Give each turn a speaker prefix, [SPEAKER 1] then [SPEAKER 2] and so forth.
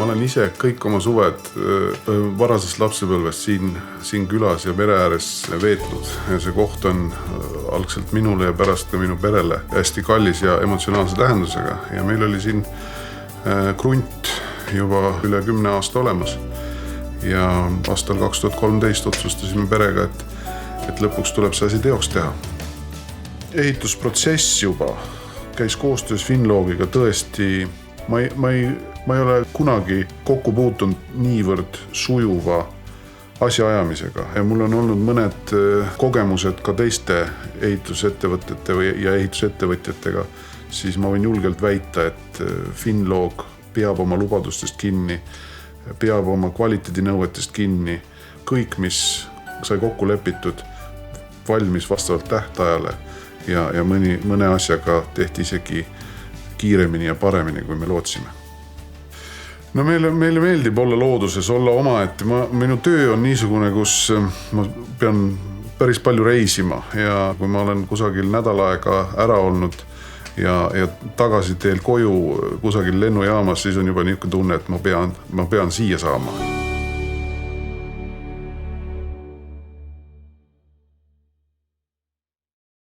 [SPEAKER 1] Ma olen ise kõik oma suved varasest lapsepõlvest siin külas ja mere ääres veetnud. Ja see koht on algselt minule ja pärast ka minu perele hästi kallis ja emotsionaalse tähendusega. Ja meil oli siin krunt juba üle 10 aasta olemas. Ja aastal 2013 otsustasime perega, et lõpuks tuleb see asi teoks teha. Ehitusprotsess juba käis koostöös Finnlogiga tõesti. Ma ei ole kunagi kokku puutunud niivõrd sujuva asjaajamisega ja mul on olnud mõned kogemused ka teiste ehitusettevõtete ja ehitusettevõtjatega, siis ma võin julgelt väita, et Finnlog peab oma lubadustest kinni, peab oma kvaliteedinõuetest kinni. Kõik, mis sai kokku lepitud, valmis vastavalt tähtajale ja mõne asjaga tehti isegi kiiremini ja paremini, kui me lootsime. No meile meeldib olla looduses, olla omaette. Minu töö on niisugune, kus ma pean päris palju reisima ja kui ma olen kusagil nädal aega ära olnud ja tagasi teel koju kusagil lennujaamas, siis on juba niisugune tunne, et ma pean siia saama.